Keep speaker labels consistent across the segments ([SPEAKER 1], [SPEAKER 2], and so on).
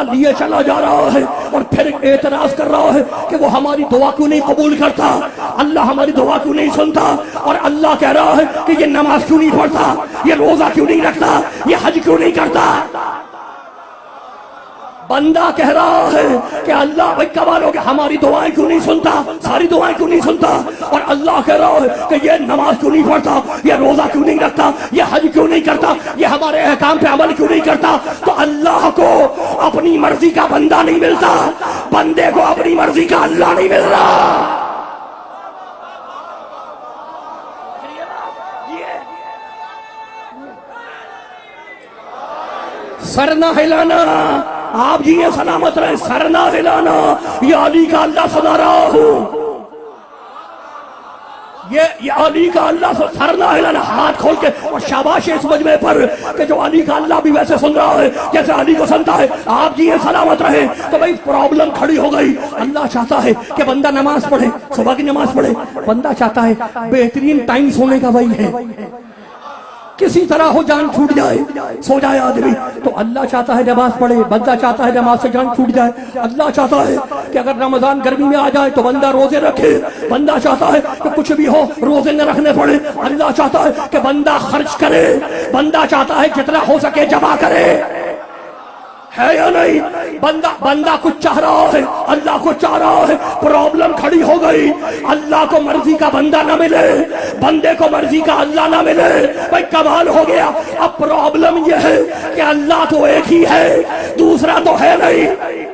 [SPEAKER 1] लिए चला जा रहा है और फिर एतराज कर रहा है कि वो हमारी दुआ क्यों नहीं कबूल करता, अल्लाह हमारी दुआ क्यों नहीं सुनता, और अल्लाह कह रहा है कि ये नमाज क्यों नहीं पढ़ता, ये रोजा क्यों नहीं रखता, ये हज क्यों नहीं करता। बंदा कह रहा है कि अल्लाह भाई कमाल हो गया, हमारी दुआएं क्यों नहीं सुनता, सारी दुआएं क्यों नहीं सुनता, और अल्लाह कह रहा है कि ये नमाज क्यों नहीं पढ़ता, ये रोजा क्यों नहीं रखता, ये हज क्यों नहीं करता, ये हमारे अहकाम पे अमल क्यों नहीं करता। तो अल्लाह को अपनी मर्जी का बंदा नहीं मिलता, बंदे को अपनी मर्जी का अल्लाह नहीं मिल रहा। सर ना हिलाना, आप जी ये सलामत रहे, सर ना हिलाना, ये अली का अल्लाह सुना रहा हूं, ये अली का अल्लाह, सर ना हिलाना, हाथ खोल के, और शाबाश इस मजमे पर कि जो अली का अल्लाह भी वैसे सुन रहा है जैसे अली को सुनता है। आप जी ये सलामत रहे। तो भाई प्रॉब्लम खड़ी हो गई। अल्लाह चाहता है कि बंदा नमाज पढ़े, सुबह की नमाज पढ़े, बंदा चाहता है बेहतरीन टाइम सोने का वही है, किसी तरह हो जान छूट जाए, सो जाए आदमी। तो अल्लाह चाहता है नमाज पढ़े, बंदा चाहता है नमाज से जान छूट जाए। अल्लाह चाहता है कि अगर रमजान गर्मी में आ जाए तो बंदा रोजे रखे, बंदा चाहता है कि कुछ भी हो रोजे न रखने पड़े। अल्लाह चाहता है कि बंदा खर्च करे, बंदा चाहता है जितना हो सके जमा करे, है या नहीं। बंदा कुछ चाह रहा है, अल्लाह को चाह रहा है। प्रॉब्लम खड़ी हो गई, अल्लाह को मर्जी का बंदा ना मिले, बंदे को मर्जी का अल्लाह ना मिले। भाई कमाल हो गया। अब प्रॉब्लम यह है कि अल्लाह तो एक ही है, दूसरा तो है नहीं।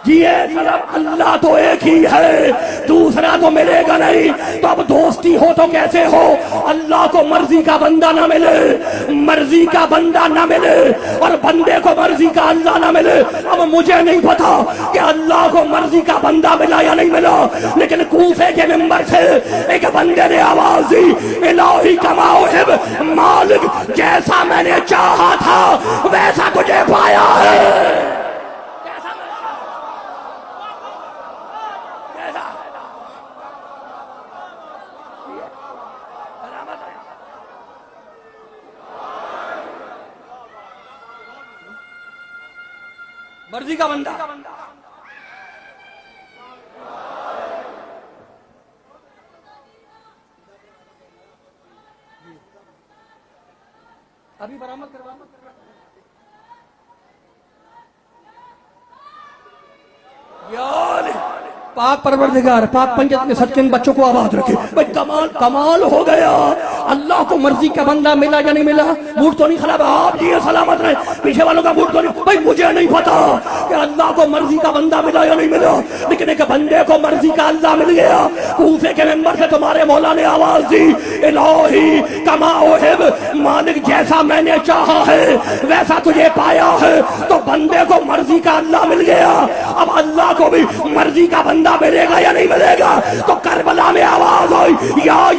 [SPEAKER 1] ये अल्लाह तो एक ही है, दूसरा तो मिलेगा नहीं। तो अब दोस्ती हो तो कैसे हो, अल्लाह को मर्जी का बंदा ना मिले, मर्जी का बंदा ना मिले, और बंदे को मर्जी का अल्लाह ना मिले। अब मुझे नहीं पता कि अल्लाह को मर्जी का बंदा मिला या नहीं मिला, लेकिन कूफे के मेंबर से एक बंदे ने आवाज दी, इलाही कमाओ हिब मालिक, जैसा मैंने चाहा था वैसा तुझे पाया है। मर्जी का बंदा, अभी बरामद करवा यार। पाक परवरदिगार, पाक पंजत के सदके इन बच्चों को आबाद रखे। भाई कमाल हो गया। अल्लाह को मर्जी का बंदा मिला या नहीं मिला, मूड तो नहीं खराब। आप जी सलामत रहे, पीछे वालों का मूड तो नहीं। भाई मुझे नहीं पता कि अल्लाह को मर्जी का बंदा मिला या नहीं मिला, लेकिन एक बंदे को मर्जी का अल्लाह मिल गया। कूफे के मेंबर से तुम्हारे मौला ने आवाज दी, इलाही कमाओ हिब मालिक, जैसा मैंने चाहा है वैसा तुझे पाया है। तो बंदे को मर्जी का अल्लाह मिल गया। अब अल्लाह को भी मर्जी का बंदा मिलेगा या नहीं मिलेगा। तो करबला में आवाज आई,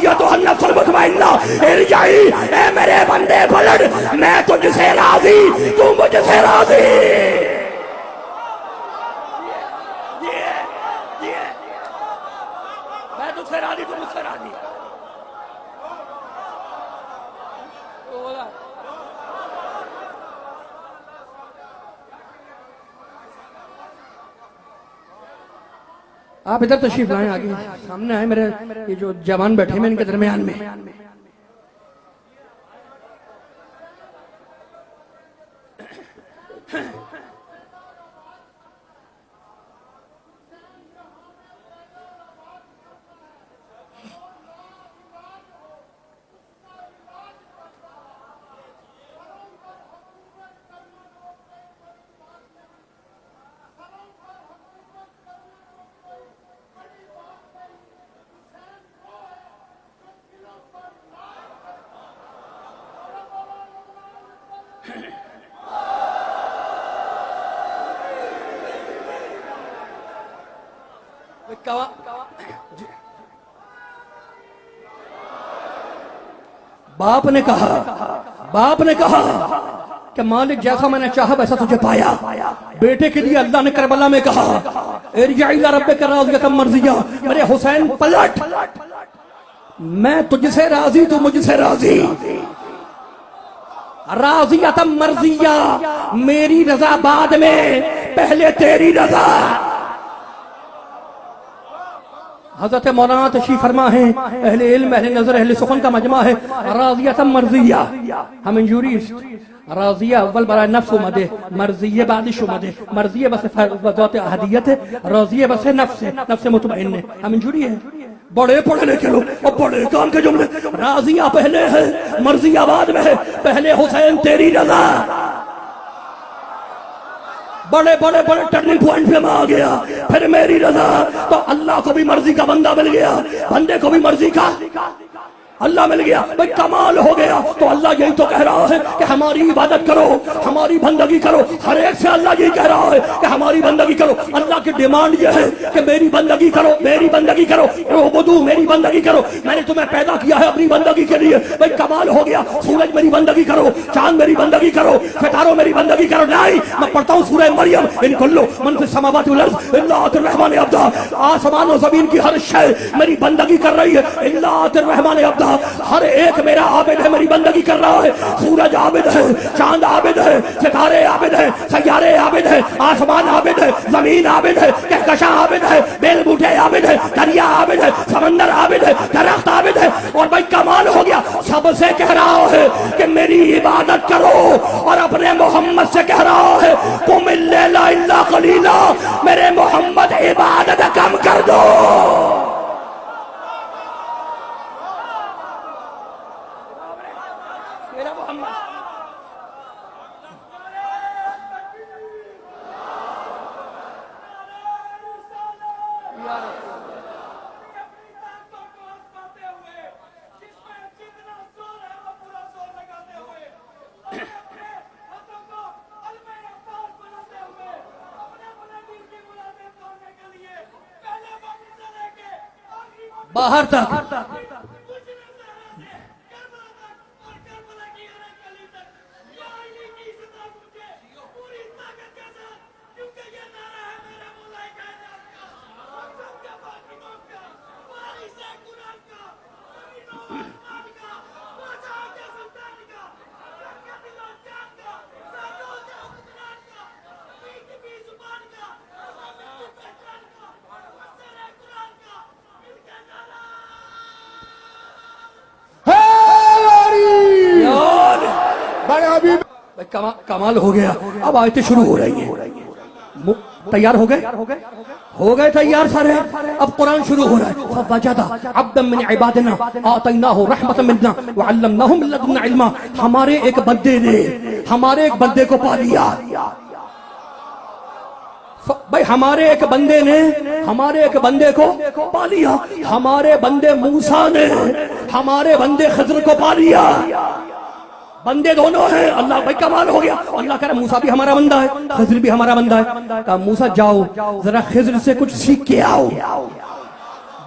[SPEAKER 1] या तो नफ्सुल मुतमइन्ना इरजाई, ए मेरे बंदे पलट, मैं तुझसे राजी, तू मुझसे राजी। मैं तुझसे राजी, तू मुझसे राजी। आप इधर तशरीफ लाएं, आगे सामने आए। मेरे ये जो जवान बैठे हैं इनके दरमियान में बाप ने कहा कि मालिक जैसा मैंने चाहा वैसा तुझे पाया। बेटे के लिए अल्लाह ने करबला में कहा, इरजा इला रब्बिका राज़ियतम मर्ज़िया, मेरे हुसैन पलट, मैं तुझसे राजी, तू मुझसे राजी। राज़ियतम मर्ज़िया, मेरी रजा बाद में, पहले तेरी रजा। हजरत मौलाना तशरीफ फरमा है, अहले इल्म, अहले नजर, अहले सुखन का मजमा है। राज़ियतम मर्ज़िया, हम यूरिस्ट राज़िया अव्वल बरा नफ्स उमदे, मर्ज़िया बादिश उमदे, मर्ज़िया बस ज़ात अहदियत है, राज़िया बस नफ्स मुतमइन्न है। हम इंजूरी है, बड़े पढ़े लिखे लोग और बड़े काम के जुमले। राज़िया पहले है, मर्ज़िया बाद में है, पहले हुसैन तेरी रजा। बड़े बड़े बड़े टर्निंग पॉइंट पे मैं आ गया, फिर मेरी रजा। तो अल्लाह को भी मर्जी का बंदा मिल गया, बंदे को भी मर्जी का अल्लाह मिल गया। भाई कमाल हो गया। तो अल्लाह यही तो कह रहा है कि हमारी इबादत करो, हमारी बंदगी करो। हर एक से अल्लाह यही कह रहा है कि हमारी बंदगी करो। अल्लाह की डिमांड यह है कि मेरी बंदगी करो, मेरी बंदगी करो, उबुदू, मेरी बंदगी करो। मैंने तुम्हें पैदा किया है अपनी बंदगी के लिए। भाई कमाल हो गया। सूरज मेरी बंदगी करो, चांद मेरी बंदगी करो, सितारों मेरी बंदगी करो। नहीं, मैं पढ़ता हूँ सूरह मरियम, इन कुल्लु मन फिस समावाति वल अर्ज़ इल्ला आतिर रहमान अब्दा। आसमान और जमीन की हर शय मेरी बंदगी कर रही है, इल्ला आतिर रहमान अब्दा। हर एक मेरा आबिद है, मेरी बंदगी कर रहा है। सूरज आबिद है, चांद आबिद है, सितारे आबिद है, सैयारे आबिद है, आसमान आबिद है, जमीन आबिद है, कहकशां आबिद है, बेल बूटे आबिद है, दरिया आबिद है, समंदर आबिद है, दरख्त आबिद है। और भाई कमाल हो गया, सबसे कह रहा है कि मेरी इबादत करो, और अपने मोहम्मद से कह रहा है कुमिल लैला इल्ला कलीला, मेरे मोहम्मद इबादत कम कर दो। बाहर तक कमाल हो गया। अब आयतें शुरू हो रही हैं। तैयार हो गए तैयार सारे। अब कुरान शुरू हो रहा है। फवजदा अब्दन मिन इबादिना आतैनाहु रहमतन मिन्ना व अल्लमनाहु मिन लदुन्ना इल्मा। हमारे एक बंदे को पा लिया। भाई हमारे एक बंदे को पा लिया। हमारे बंदे मूसा ने हमारे बंदे खिज़र को पा लिया। बंदे दोनों हैं। अल्लाह भाई कमाल हो गया। अल्लाह कह रहा मूसा भी हमारा बंदा है, खिज़र भी हमारा बंदा है। कहा मूसा जाओ जरा खिज़र से कुछ सीख के आओ।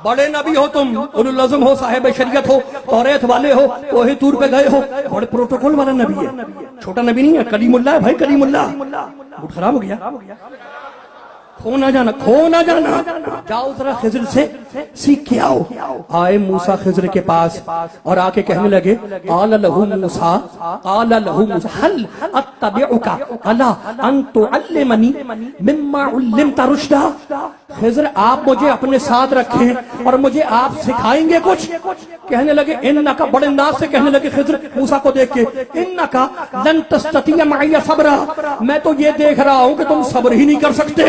[SPEAKER 1] बड़े नबी हो तुम, उलुल अज़्म हो, साहिब शरीयत हो, तौरात वाले हो, ओहे तूर पे गए हो, बड़े प्रोटोकॉल वाला नबी है। छोटा नबी नहीं है, कलीमुल्लाह है भाई, कलीमुल्लाह। मूड खराब हो गया। खो ना जाना। जाओ जरा खिज़र से सीख के आओ। आए मूसा खिज़र के पास और आके कहने लगे क़ाल लहू मूसा हल अत्तबिउका अला अन तुअल्लिमनी मिम्मा उल्लिमता रुश्दा। खिज़र आप मुझे अपने साथ रखें और मुझे आप सिखाएंगे कुछ। कहने लगे इन्नका, बड़े नाज से कहने लगे खिज़र मूसा को देख के, इन्नका लन तस्ततिया मइया सब्रा। मैं तो ये देख रहा हूं कि तुम सब्र ही नहीं कर सकते।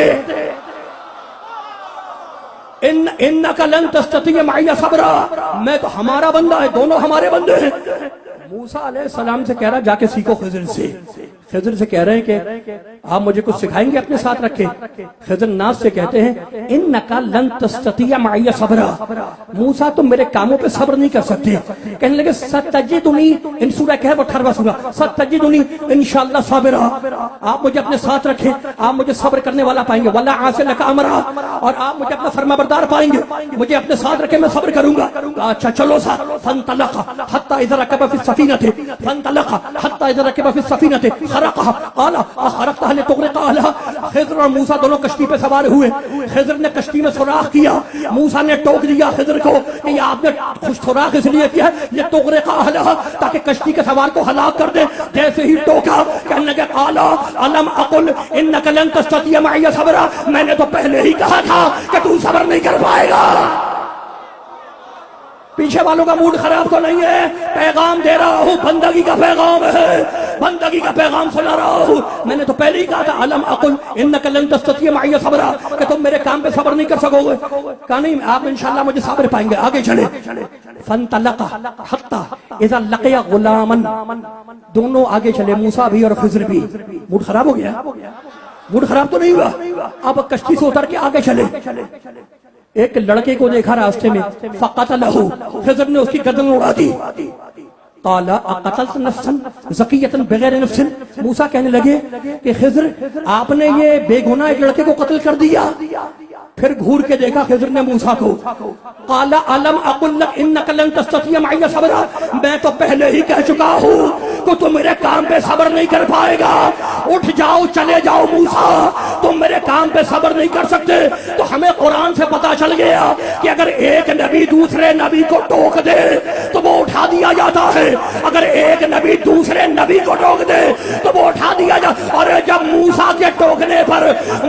[SPEAKER 1] इन्नका लन तस्ततिया मइया सब्रा। मैं तो, हमारा बंदा है, दोनों हमारे बंदे हैं। मूसा अलैहिस्सलाम से कह रहा जाके सीखो खिज़र से। खिज़र से कह रहे हैं कि आप मुझे कुछ सिखाएंगे अपने साथ रखे। खिज़र नाज से कहते हैं इन्नका लन तस्ततिया मइया सब्रा। मूसा तुम मेरे कामों पे सब्र नहीं कर सकते। कहने लगे सतजिदुनी, इन सूरह कहफ 18वां सूरा, सतजिदुनी इंशाअल्लाह साबिरा। आप मुझे अपने साथ रखें, आप मुझे सब्र करने वाला पाएंगे। वला आसे लका अमरा, और आप मुझे अपना फरमाबरदार पाएंगे। मुझे अपने साथ रखे, मैं सब्र करूंगा। अच्छा चलो साथ। फंतलका हत्ता इज़ा रकबा फिस सफीनति, फंतलका हत्ता इज़ा रकबा फिस सफीनति खरक़हा क़ाला अख़रक़तहा लितुग़रिक़हा। खिज़र और मूसा दोनों कश्ती पे सवार हुए। खिज़र ने कश्ती में सुराख किया, मूसा ने टोक दिया खिज़र को कि ये आपने खुश सुराख इसलिए किया है ये तुग़रिक़हा, ताकि कश्ती के सवार को हलाक कर दे। जैसे ही टोका कहने लगे क़ाला अलम अक़ुल इन्नका लन तस्ततिअ मइय सबरा, मैंने तो पहले ही कहा था कि तू सब्र नहीं कर पाएगा। पीछे वालों का मूड खराब तो नहीं है, पैगाम दे रहा हूं, बंदगी का पैगाम है, बंदगी का पैगाम सुना रहा हूं। मैंने तो पहले ही कहा था अलम अकुल इन्नका लन तस्ततिअ मइय सबरा, कि तुम मेरे काम पे सब्र नहीं कर सकोगे। कहा नहीं, आप इंशाल्लाह मुझे सब्र पाएंगे, आगे चले। फंतलका हत्ता इज़ा लक़िया गुलामन, दोनों आगे चले, मूसा भी और खिज़र भी। मूड खराब हो गया? मूड खराब तो नहीं हुआ। अब कश्ती से उतर के आगे चले। एक लड़के को देखा रास्ते में, फ़क़तलहु, खिज़र ने उसकी गर्दन उड़ा दी। क़ाला अक़तलत नफ़्सन ज़किय्यतन बिग़ैर नफ़्सिन, मूसा कहने लगे कि खिज़र आपने ये बेगुनाह एक लड़के को कत्ल कर दिया। फिर घूर के देखा खिज़र ने मूसा को। क़ाला अलम अक़ुल लक इन्नका लन तस्ततिअ मइय सबरा, मैं तो पहले ही कह चुका हूँ कि तुम मेरे काम पे सब्र नहीं कर पाएगा। उठ जाओ, चले जाओ मूसा, तुम मेरे काम पे सब्र नहीं कर सकते। तो हमें कुरान से पता चल गया कि अगर एक नबी दूसरे नबी को टोक दे तो वो उठा दिया जाता है, अगर एक नबी दूसरे नबी को टोक दे तो वो उठा दिया जाता। और जब मूसा के टोकने पर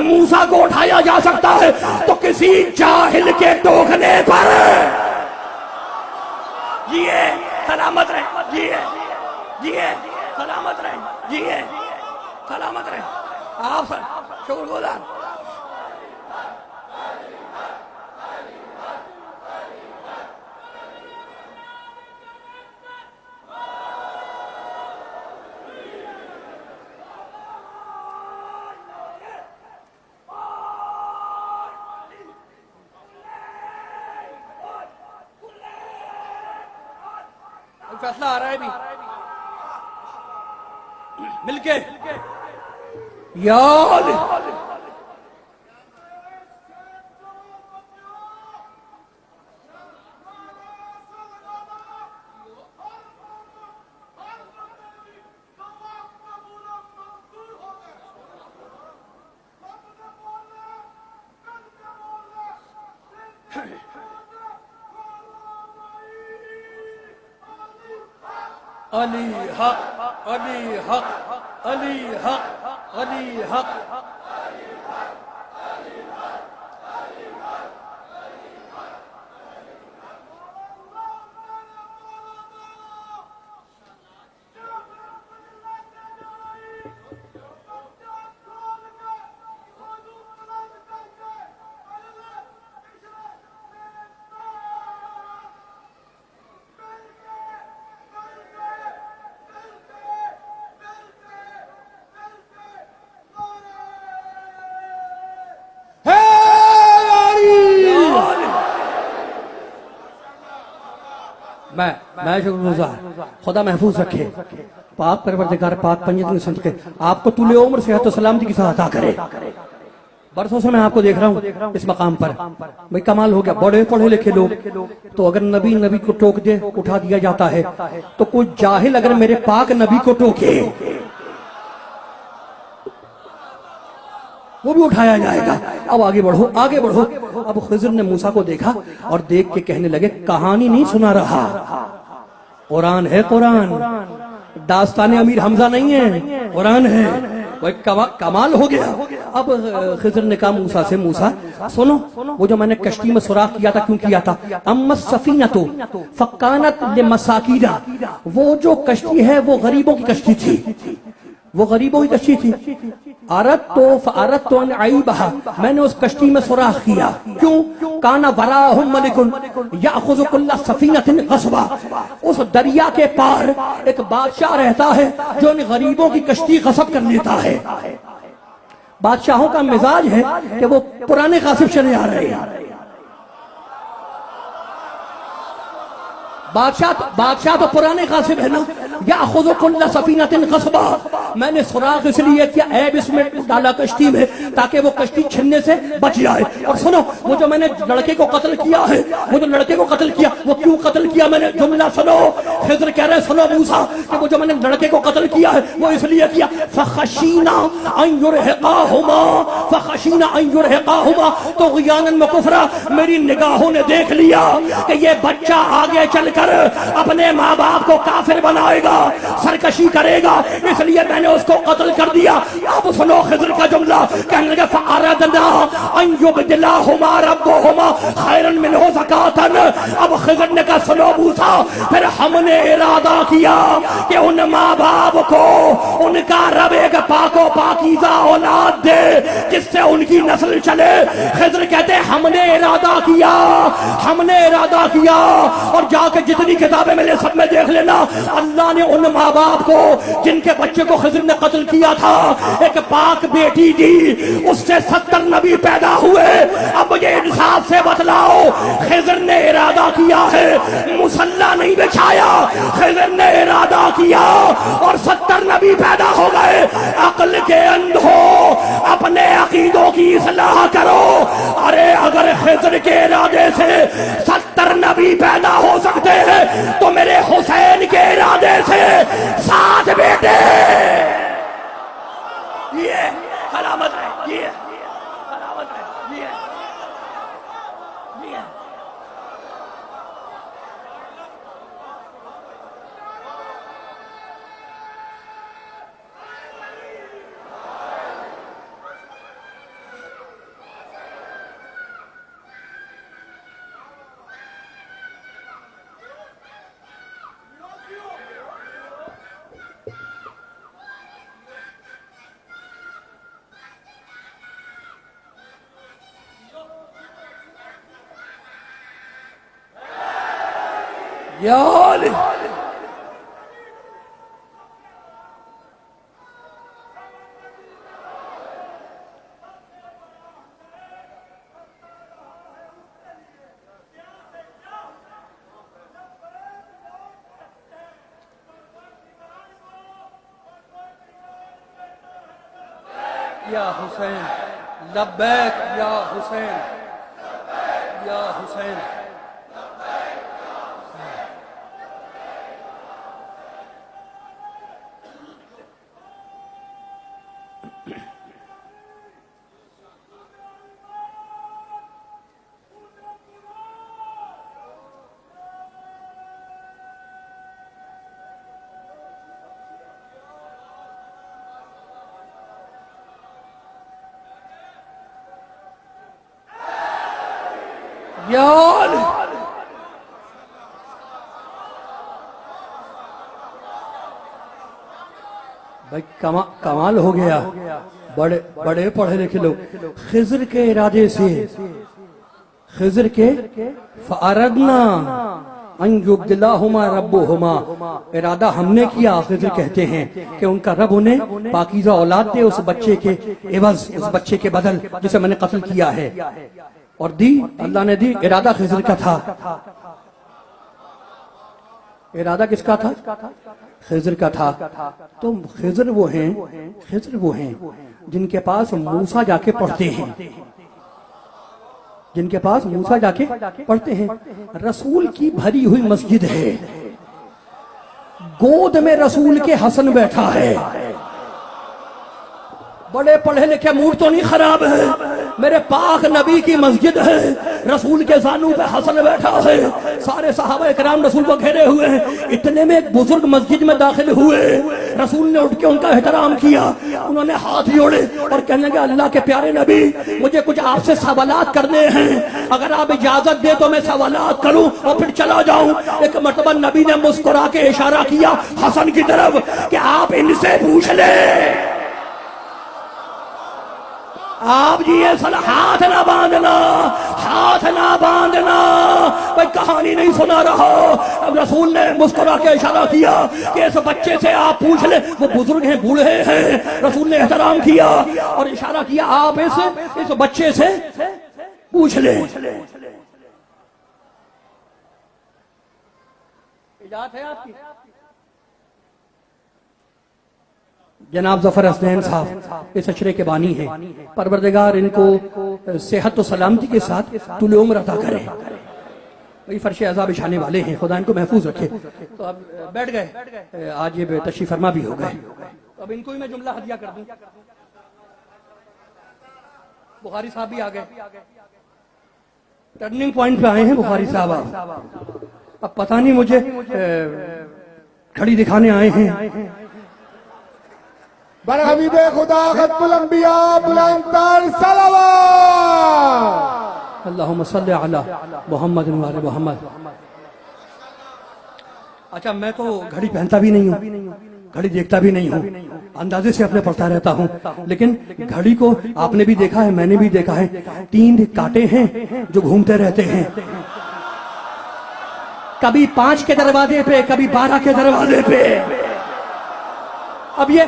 [SPEAKER 1] मूसा को उठाया जा सकता है तो किसी जाहिल के टोकने पर जिए सलामत रहे, जिए जिए सलामत रहे, जिए सलामत रहे। आप शुक्रगुजार। फैसला आ रहा है भी मिलके याद। अली हक, अली हक, अली हक, अली हक। मैं शुक्रगुजार। खुदा महफूज रखे, पाक परवरदिगार पाक पंजतन सदके आपको तुले उम्र सेहत और सलामती की सहायता करे। बरसों से मैं आपको देख रहा हूँ इस मकाम पर, भाई कमाल हो गया। बड़े पढ़े लिखे लोग तो अगर नबी को टोक दे उठा दिया जाता है, तो कोई जाहिल अगर मेरे पाक नबी को टोके वो भी उठाया जाएगा। अब आगे बढ़ो, आगे बढ़ो। अब खिज़र ने मूसा को देखा और देख के कहने लगे कहानी नहीं सुना रहा, कुरान है, कुरान, दास्तान अमीर हमजा नहीं है, कुरान है। वही कमाल हो गया। अब खिज़र ने कहा मूसा से, मूसा सुनो, वो जो मैंने कश्ती में सुराख किया था, क्यों किया था? अम्मा सफीनतु फकानत लिमसाकीना, वो जो कश्ती है वो गरीबों की कश्ती थी, वो गरीबों की कश्ती थी। अरत तो आईबहा, मैंने उस कश्ती में सुराख किया। क्यों? काना वराहुम मलिकुन याखुज़ु कुल्ला सफीनतिन गस्बा, उस दरिया के पार एक बादशाह रहता है जो इन गरीबों की कश्ती गस्ब कर लेता है। बादशाहों का मिजाज है कि वो पुराने कासिब चले आ रहे हैं। बादशाह तो पुराने कासिब है ना, या खुद कुल्ल सफीनतिन ग़स्बा, मैंने सुराख इसलिए किया, ऐब इसमें डाला कश्ती में, ताकि वो कश्ती छिनने से बच जाए। और सुनो, वो जो मैंने लड़के को कत्ल किया है, वो जो लड़के को कत्ल किया, वो क्यों कत्ल किया मैंने, जुमला सुनो। खिज़र कह रहे सुनो मूसा कि वो जो मैंने लड़के को कत्ल किया है वो इसलिए किया, फखशीना अन युरहिकाहुमा, फखशीना अन युरहिकाहुमा तुग़यानन व कुफ्रा, मेरी निगाहों ने देख लिया कि ये बच्चा आगे चलकर अपने माँ बाप को काफिर बनाएगा, सरकशी करेगा, इसलिए मैंने उसको कत्ल कर दिया। अब सुनो खिज़र का जुमला, कहने लगे फअरदना अन युबदिलाहुमा रब्बुहुमा खैरन मिनहु ज़कातन। अब खिज़र ने कहा सुनो मूसा, फिर हमने इरादा किया कि उन माँ बाप को उनका रब एक पाको पाकीज़ा औलाद दे जिससे उनकी नस्ल चले। खिज़र कहते हमने इरादा किया, हमने इरादा किया, और जाके जितनी किताबें मिले सब में देख लेना, अल्लाह ने उन माँ बाप को जिनके बच्चे को खिज़र ने कत्ल किया था, एक पाक बेटी दी, उससे 70 नबी पैदा हुए। अब मुझे इंसाफ से बतलाओ, खिज़र ने इरादा किया है, मुसल्ला नहीं बिछाया, खिज़र ने इरादा किया और 70 नबी पैदा हो गए। अक्ल के अंधो, अपने अकीदों की इस्लाह करो। अरे अगर खिज़र के इरादे से 70 नबी पैदा हो सकते हैं तो मेरे हुसैन के इरादे से 7 बेटे। ये सलामत है, ये सलामत है, ये यार या हुसैन, लब्बैक या हुसैन, या हुसैन। यार भाई कमाल हो गया, बड़े बड़े पढ़े लिखे लोग। खिज़र के इरादे से, खिज़र के फअरदना अन युब्दिलाहुमा रब्बुहुमा, इरादा हमने किया। खिज़र कहते हैं कि उनका रब उन्हें पाकीज़ा औलाद दे उस बच्चे के एवज, उस बच्चे के बदल जिसे मैंने कत्ल किया है, और दी, अल्लाह ने दी। इरादा खिज़र का था, इरादा किसका था? खिज़र का था। तो खिज़र वो हैं, खिज़र वो हैं जिनके पास मूसा जाके पढ़ते हैं, जिनके पास मूसा जाके पढ़ते हैं। रसूल की भरी हुई मस्जिद है, गोद में रसूल के हसन बैठा है। बड़े पढ़े लिखे, मूड तो नहीं खराब है, मेरे पाक नबी की मस्जिद है, रसूल के जानू पे हसन बैठा है, सारे सहाबा इकराम रसूल को घेरे हुए हैं। इतने में एक बुजुर्ग मस्जिद में दाखिल हुए, रसूल ने उठ के उनका एहतराम किया, उन्होंने हाथ जोड़े और कहने लगे अल्लाह के प्यारे नबी, मुझे कुछ आपसे सवालात करने हैं, अगर आप इजाजत दे तो मैं सवालात करूं और फिर चला जाऊं। एक मर्तबा नबी ने मुस्कुरा के इशारा किया हसन की तरफ कि आप इनसे पूछ ले। आप जी ये हाथ ना बांधना, हाथ ना बांधना, भाई कहानी नहीं सुना रहा। अब रसूल ने मुस्कुरा के इशारा किया कि इस बच्चे से आप पूछ ले, वो बुजुर्ग हैं, बूढ़े हैं। रसूल ने एहतराम किया और इशारा किया आप इस बच्चे से पूछ ले। इजाजत है आपकी? जनाब जफर हसनैन साहब इस अशरे के बानी हैं। परवरदिगार इनको सेहत और सलामती के साथ तुल उम्र अता करे। वही फर्श अज़ा बिछाने वाले हैं, खुदा इनको महफूज रखे। तो अब बैठ गए, आज ये तशरीफ फरमा भी हो गए। अब इनको ही मैं जुमला हदिया कर दूं। बुखारी साहब भी आ गए, टर्निंग पॉइंट पे आए हैं बुखारी साहब। अब पता नहीं मुझे घड़ी दिखाने आए हैं।
[SPEAKER 2] बरहमीद खुदा खत्मुल अंबिया बुलंदतर सलावत
[SPEAKER 1] अल्लाहुम्मा सल्ली अला मुहम्मद व आले मुहम्मद। अच्छा, मैं तो घड़ी पहनता भी नहीं हूँ, घड़ी देखता भी नहीं हूँ, अंदाजे से अपने पढ़ता रहता हूँ। लेकिन घड़ी को आपने भी देखा है, मैंने भी देखा है, 3 कांटे हैं जो घूमते रहते हैं, कभी 5 के दरवाजे पे, कभी 12 के दरवाजे पे। अब ये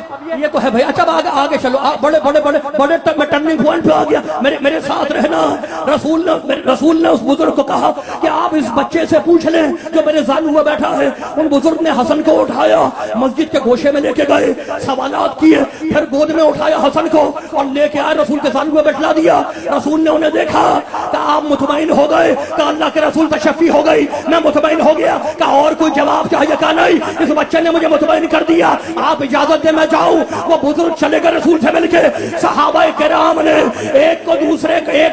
[SPEAKER 1] तो है भाई। अच्छा, आगे चलो, बड़े बड़े बड़े बड़े मैं टर्निंग पॉइंट पे आ गया। मेरे साथ रहना। रसूल ने उस बुजुर्ग को कहा कि आप इस बच्चे से पूछ लें जो मेरे जान हुआ बैठा है। उन बुजुर्ग ने हसन को उठाया, मस्जिद के गोशे में लेके गए, सवालात किए, फिर गोद में उठाया हसन को और लेके आए, रसूल के जान हुआ बैठा दिया। रसूल ने उन्हें देखा कि आप मुतमईन हो गए, का अल्लाह के रसूल तशफ़ी हो गई, मैं मुतमईन हो गया। का और कोई जवाब चाहिए? का नहीं, इस बच्चे ने मुझे मुतमईन कर दिया, आप इजाजत दे मैं जाऊं। वो बुजुर्ग चले गए रसूल से मिलके। सहाबा किराम ने एक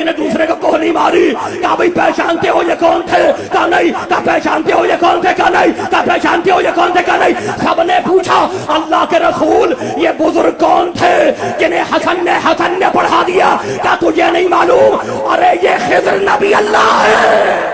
[SPEAKER 1] ने दूसरे को कोहनी मारी। क्या भाई पहचानते हो ये कौन थे? का नहीं। का पहचानते हो ये कौन थे? का नहीं। का पहचानते हो ये कौन थे? का नहीं। सबने पूछा अल्लाह के रसूल ये बुजुर्ग कौन थे जिन्हें हसन ने पढ़ा दिया? क्या तुझे नहीं मालूम? अरे ये खिज़र नबी अल्लाह है।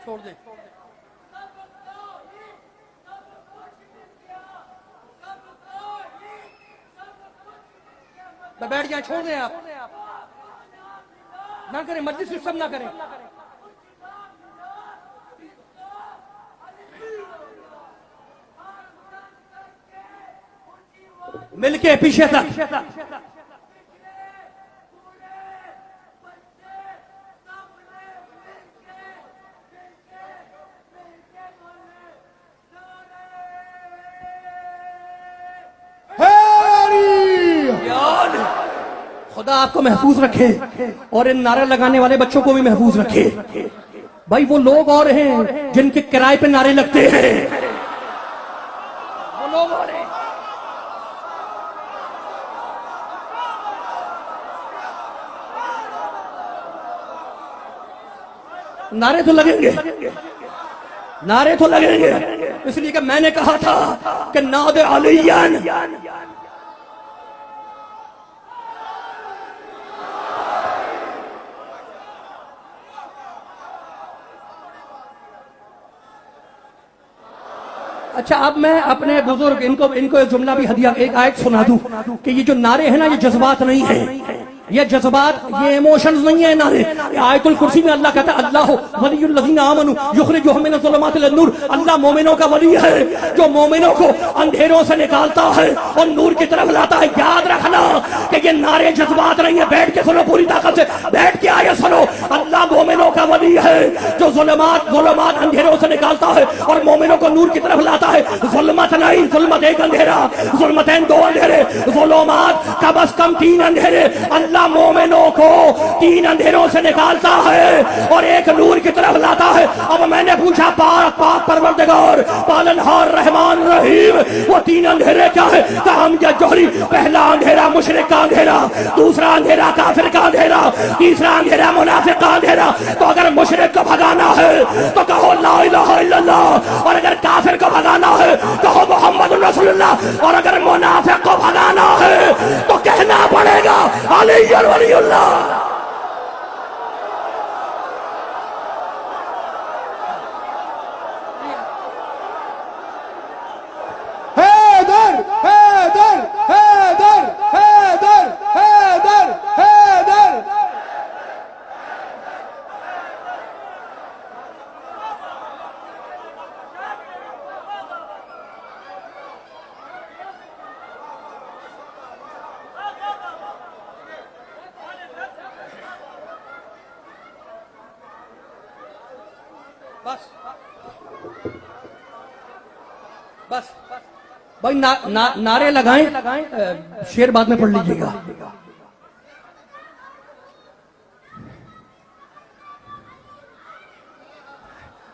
[SPEAKER 1] छोड़ दे। बैठ जाए, छोड़ दें आप, ना करें मजलिस सिस्टम ना करें। मिलके पीछे तक। खुदा आपको महफूज रखे और इन नारे लगाने वाले बच्चों को भी महफूज रखे। भाई वो लोग और हैं जिनके किराए पे नारे लगते हैं, वो लोग और हैं। नारे तो लगेंगे, नारे तो लगेंगे। इसलिए कि मैंने कहा था कि नादे अलियन, अच्छा, अब मैं अपने बुजुर्ग इनको एक जुमला भी हदिया, एक आयत सुना दूं कि ये जो नारे हैं ना, ये जज्बात नहीं है, ये जज्बात, ये इमोशंस नहीं है नारे। आयतुल कुर्सी में अल्लाह कहता है अल्लाह वलियुल लज़ीना आमनू युखरिजुहुम मिनज़ ज़ुलुमातिल नूर। अल्लाह मोमिनों का वली है जो मोमिनों को अंधेरों से निकालता है और नूर की तरफ लाता है। याद रखना कि ये नारे जज्बात नहीं है। बैठ के सुनो, पूरी ताकत से बैठ के आए सुनो। अल्लाह मोमिनों का वली है जो ज़ुलमात अंधेरों से निकालता है और मोमिनों को नूर की तरफ लाता है। ज़ुल्मत नहीं, ज़ुल्मत एक अंधेरा, ज़ुल्मतैन 2 अंधेरे, ज़ुलुमात कम अज़ कम 3 अंधेरे। अल्लाह मोमिनों को 3 अंधेरों से निकालता है और एक नूर की तरफ लाता है। अब मैंने पूछा पाक परवरदिगार पालनहार रहमान रहीम, वो 3 अंधेरे क्या है? हम या जोहरी, पहला अंधेरा मुशरिक का अंधेरा, दूसरा अंधेरा काफिर का अंधेरा, तीसरा अंधेरा मुनाफिक का अंधेरा। तो अगर मुशरिक को भगाना है तो कहो ला इलाहा इल्लल्लाह, और अगर काफिर को भगाना है कहो मोहम्मद रसूलुल्लाह, और अगर मुनाफिक को भगाना है तो कहना पड़ेगा अली वलीउल्लाह। बस भाई नारे लगाएं, शेर बाद में पढ़ लीजिएगा।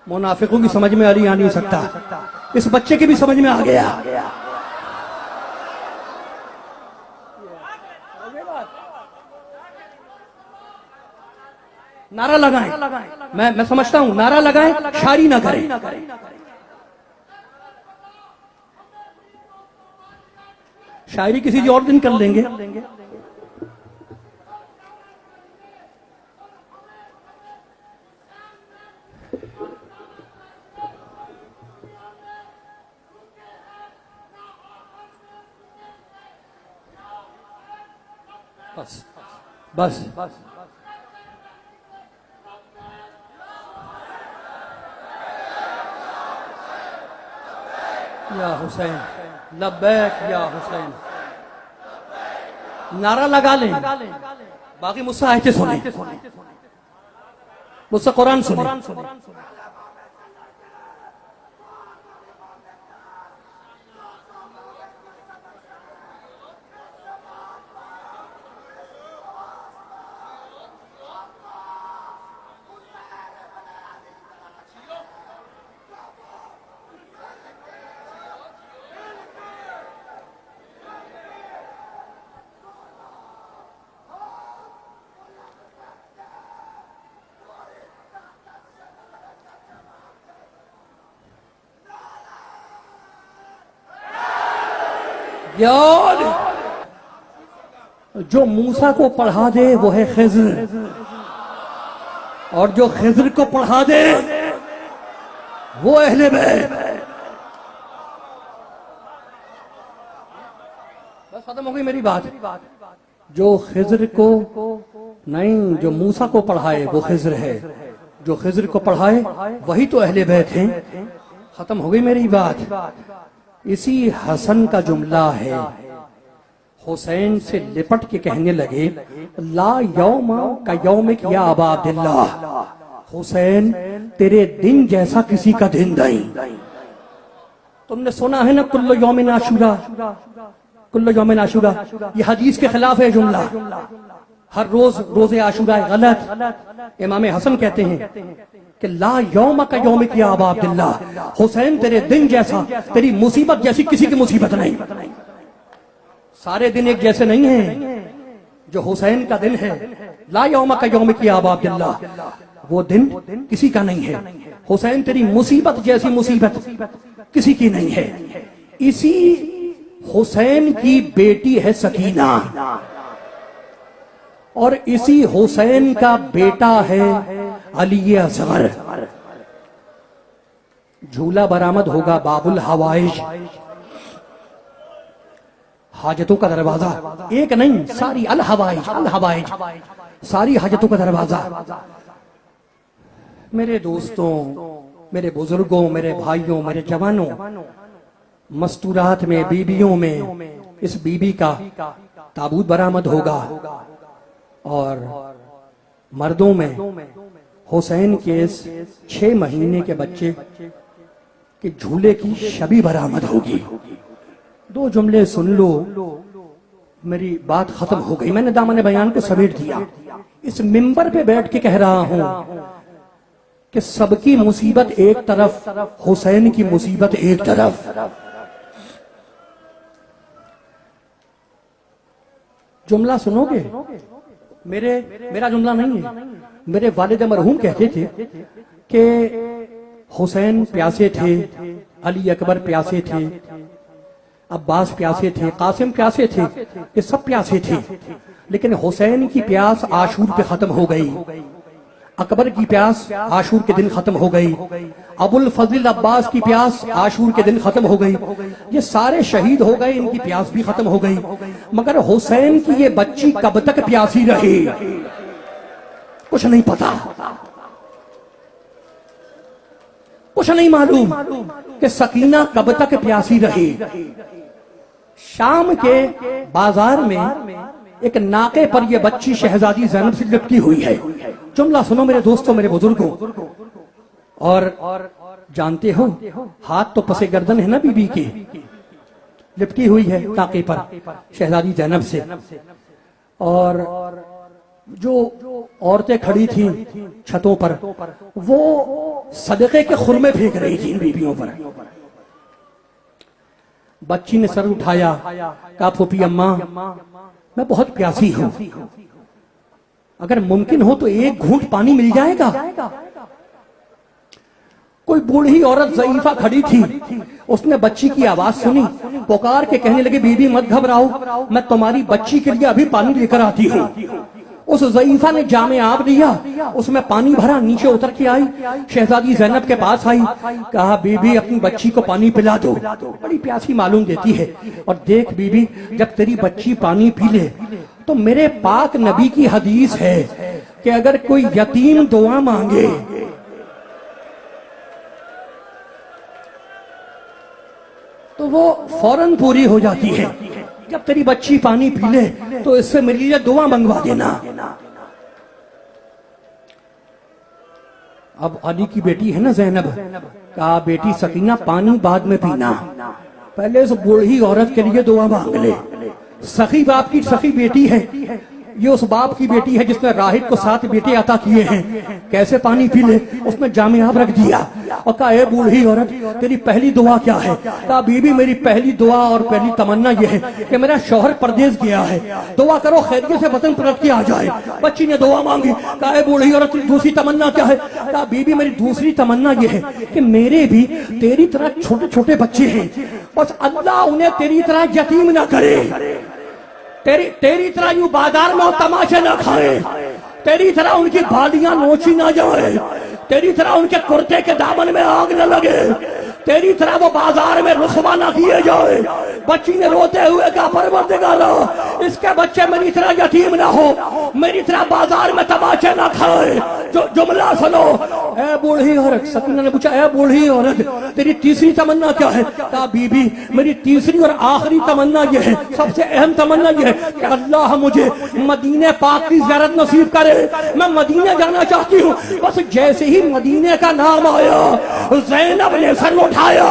[SPEAKER 1] मुनाफिकों की समझ में आ नहीं सकता, इस बच्चे की भी समझ में आ गया। नारा लगाएं, मैं समझता हूं, नारा लगाएं, शायरी ना करें। शायरी किसी और दिन कर लेंगे। बस बस बस या हुसैन, लब्बैक या हुसैन। नारा लगा लें, बाकी मुझसे आयतें सुने, मुझसे कुरान सुने। याद जो मूसा को पढ़ा दे वो है खिज़्र, और जो खिज़्र को पढ़ा दे वो अहले बैत। बस खत्म हो गई मेरी बात। जो खिज़्र को नहीं, जो मूसा को पढ़ाए वो खिज़्र है, जो खिज़्र को पढ़ाए वही तो अहले बैत हैं। खत्म हो गई मेरी बात। इसी हसन का जुमला है, हुसैन से लिपट के कहने लगे, ला यौम का यौम या अबा अब्दुल्लाह, हुसैन तेरे दिन जैसा किसी का दिन नहीं। तुमने सुना है ना, कुल्लो यौमिन आशूरा, कुल्लो यौमिन आशूरा, ये हदीस के खिलाफ है जुमला। हर रोज रोजे आशूरा गलत। इमाम हसन कहते हैं कि ला यौम का यौम किया अबा अब्दुल्लाह, हुसैन तेरे दिन जैसा, तेरी मुसीबत जैसी किसी की मुसीबत नहीं। सारे दिन एक जैसे नहीं हैं। जो हुसैन का दिन है, ला यौम का यौम किया अबा अब्दुल्लाह, वो दिन किसी का नहीं है। हुसैन तेरी मुसीबत जैसी मुसीबत किसी की नहीं है। इसी हुसैन की बेटी है सकीना, और इसी हुसैन का बेटा है अली असगर। झूला बरामद होगा बाबुल हवाइज, हाजतों का दरवाजा, एक नहीं सारी अल हवाइज, अल हवाइज, सारी हाजतों का दरवाजा। मेरे दोस्तों, मेरे बुजुर्गों, मेरे भाइयों, मेरे जवानों, मस्तूरात में, बीबियों में इस बीबी का ताबूत बरामद होगा, और मर्दों में हुसैन के इस 6 महीने के बच्चे के झूले की शबी बरामद होगी। 2 जुमले सुन लो, मेरी बात खत्म हो गई। मैंने दामन बयान को समेट दिया। इस मिंबर पे बैठ के कह रहा हूं कि सबकी मुसीबत एक तरफ, हुसैन की मुसीबत एक तरफ। जुमला सुनोगे? मेरा जुमला नहीं है। मेरे वालिद मरहूम कहते थे कि हुसैन प्यासे थे, अली अकबर प्यासे थे, अब्बास प्यासे थे, कासिम प्यासे थे, ये सब प्यासे थे। लेकिन हुसैन की प्यास आशूर पे खत्म हो गई, अकबर की प्यास आशूर के दिन खत्म हो गई, अबुल फजल अब्बास की प्यास आशूर के दिन खत्म हो गई। ये सारे शहीद हो गए, इनकी प्यास भी खत्म हो गई, मगर हुसैन की ये बच्ची कब तक प्यासी रही कुछ नहीं पता, कुछ नहीं मालूम कि सकीना कब तक प्यासी रही। शाम के बाजार में एक नाके पर यह बच्ची शहजादी ज़ैनब से लिपटी हुई है। जुमला सुनो मेरे दोस्तों, मेरे बुजुर्गों, और जानते हो हाथ तो पसे गर्दन है ना बीबी के, लिपटी हुई है ताके पर शहजादी ज़ैनब से, और जो औरतें खड़ी थी छतों पर वो सदके के खुरमे फेंक रही थी इन बीबियों पर। बच्ची ने सर उठाया, कहा फूफी अम्मा मैं बहुत प्यासी हूं, अगर मुमकिन हो तो एक घूंट पानी मिल जाएगा। कोई बूढ़ी औरत ज़ईफा खड़ी थी, उसने बच्ची की आवाज सुनी, पुकार के कहने लगी बीबी मत घबराओ, मैं तुम्हारी बच्ची के लिए अभी पानी लेकर आती हूँ। उस ज़ईफा ने जामे आब लिया, उसमें पानी भरा, नीचे उतर के आई, शहजादी ज़ैनब के पास आई, कहा बीबी अपनी बच्ची को पानी पिला दो, बड़ी प्यासी मालूम देती है। और देख बीबी जब तेरी बच्ची पानी पी ले तो मेरे पाक नबी की हदीस है कि अगर कोई यतीम दुआ मांगे तो वो फौरन पूरी हो जाती है। जब तेरी बच्ची पानी पी ले तो इससे मेरे लिए दुआ मंगवा देना। अब अली की बेटी है ना ज़ैनब, कहा बेटी सकीना पानी बाद में पीना, पहले उस बूढ़ी औरत के लिए दुआ मांग ले। सखी बाप की सखी बेटी है, ये उस बाप की बेटी है जिसने राहिब को 7 बेटे अता किए हैं, कैसे पानी पी ले। उसमें जामियाब रख दिया और कहा ए बूढ़ी औरत तेरी पहली दुआ क्या है। कहा बीबी मेरी पहली दुआ और पहली तमन्ना यह है कि मेरा शौहर परदेश गया है, दुआ करो खैरियत से वतन पलट के आ जाए। बच्ची ने दुआ मांगी, कहा ए बूढ़ी औरत दूसरी तमन्ना क्या है। कहा बीबी मेरी दूसरी तमन्ना यह है कि मेरे भी तेरी तरह छोटे छोटे बच्चे हैं, बस अल्लाह उन्हें तेरी तरह यतीम ना करे, तेरी तरह यूं बाजार में तमाशे ना खाए, तेरी तरह उनकी बालियां नोची ना जाए, तेरी तरह उनके कुर्ते के दामन में आग न लगे, तेरी तरह वो बाजार में रुसवा ना किए जाए। बच्ची ने रोते हुए कहा परवरदिगारा इसके बच्चे मेरी तरह यतीम ना हो, मेरी तरह बाजार में तमाशे ना खाए। जो जुमला सुनो। ए बूढ़ी औरत, सकीना ने पूछा ए बूढ़ी औरत तेरी तीसरी तमन्ना क्या है। कहा बीबी मेरी तीसरी और आखिरी तमन्ना यह है, सबसे अहम तमन्ना यह है कि अल्लाह मुझे मदीने पाक की ज़ियारत नसीब करे, मैं मदीने जाना चाहती हूँ। बस जैसे ही मदीने का नाम आया ज़ैनब ने सर उठाया,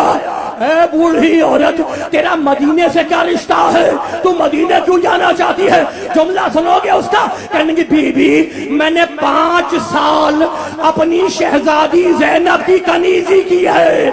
[SPEAKER 1] ए बूढ़ी औरत तेरा मदीने से क्या रिश्ता है, तू मदीने क्यों जाना चाहती है। जुमला सुनोगे उसका, कहने की बीबी मैंने 5 साल अपनी शहजादी ज़ैनब की कनीजी की है,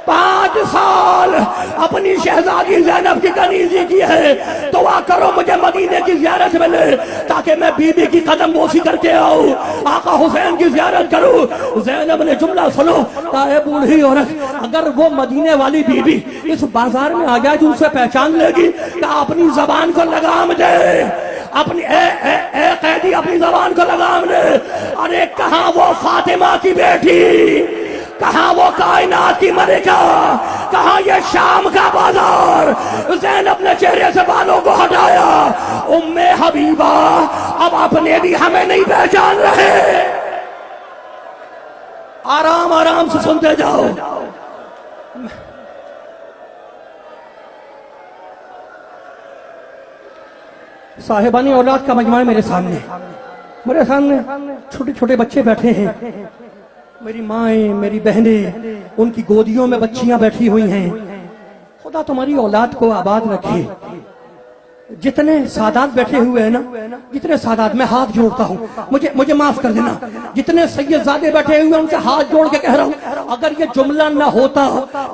[SPEAKER 1] 5 साल अपनी शहजादी ज़ैनब की कनीजी की है। दुआ करो मुझे मदीने की ज़ियारत मिले ताकि मैं बीबी की कदम बोसी करके आऊं, आका हुसैन की ज़ियारत करूं। ज़ैनब ने जुमला सुनो, कहा बूढ़ी औरत अगर वो मदीने वाली बीबी इस बाजार में आ जाए तो उसे पहचान लेगी। कहा अपनी जबान को लगाम दे, अपनी ए कैदी अपनी जबान को लगाम दे। अरे कहां वो फातिमा की बेटी, कहां वो कायनात की मलिका, कहां ये शाम का बाजार। ज़ैनब ने चेहरे से बालों को हटाया, उम्मे हबीबा अब अपने भी हमें नहीं पहचान रहे। आराम आराम से सुनते जाओ। साहिबानी औलाद का मजमा मेरे सामने छोटे छोटे बच्चे बैठे हैं, मेरी माएं मेरी बहनें, उनकी गोदियों में बच्चियां बैठी हुई हैं। खुदा तुम्हारी औलाद को आबाद रखे। जितने सादात बैठे हुए हैं ना, जितने सादात, मैं हाथ जोड़ता हूँ, मुझे माफ कर देना। जितने सैयदजादे बैठे हुए हैं उनसे हाथ जोड़ के कह रहा हूँ, अगर ये जुमला ना होता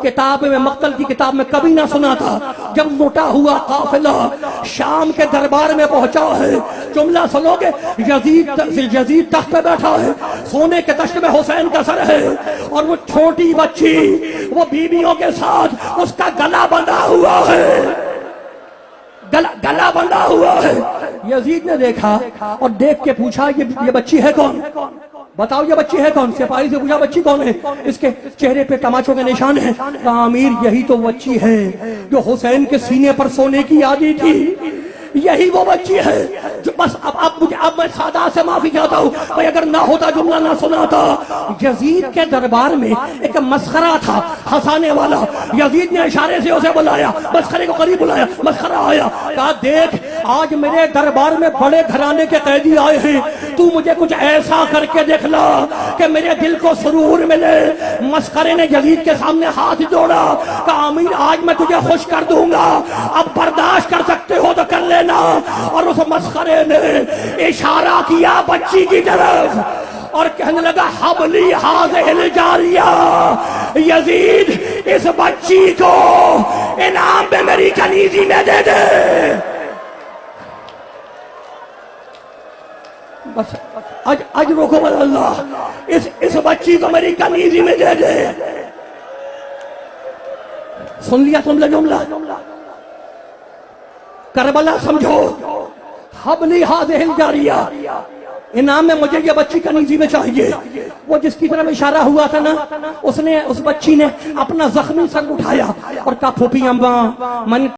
[SPEAKER 1] किताब में, मक्तल की किताब में कभी ना सुना था। जब लुटा हुआ काफिला शाम के दरबार में पहुंचा है, जुमला सुनोगे, यजीद तख्त पे बैठा है, सोने के तख्त में हुसैन का सर है, और वो छोटी बच्ची वो बीबियों के साथ उसका गला बंधा हुआ है, गला बंधा हुआ है। यजीद ने देखा और देख के पूछा ये बच्ची है कौन, बताओ ये बच्ची है कौन। सिपाही से पूछा बच्ची कौन है, इसके चेहरे पे तमाचों के निशान है। कहा अमीर यही तो बच्ची है जो हुसैन के सीने पर सोने की यादी थी, यही वो बच्ची है जो बस अब मैं सादा से माफी चाहता हूँ भाई, अगर ना होता जुमला ना सुनाता। यजीद के दरबार में एक मस्खरा था हंसाने वाला, यजीद ने इशारे से उसे बुलाया, मस्खरे को करीब बुलाया, मस्खरा आया, कहा देख आज मेरे दरबार में बड़े घराने के कैदी आए हैं, तू मुझे कुछ ऐसा करके दिखला कि मेरे दिल को सुरूर मिले। मस्करे ने यजीद के सामने हाथ जोड़ा, कहा अमीर आज मैं तुझे खुश कर दूंगा, अब बर्दाश्त कर सकते हो तो कर लेना। और उस मस्करे ने इशारा किया बच्ची की तरफ और कहने लगा हबली हाज़िल जारिया, यजीद इस बच्ची को इनाम में मेरी कनीजी में दे दे। बस आज रोको अल्लाह, इस बच्ची को मेरी कनीजी में दे दे। सुन लिया तुमने जुमला? करबला समझो, हबली हाज़िल जारिया, इनाम में मुझे ये बच्ची कनीजी में चाहिए। वो जिसकी तरफ इशारा हुआ था ना, उसने, उस बच्ची ने अपना जख्मी सर उठाया और कहा फूफी अम्मा मन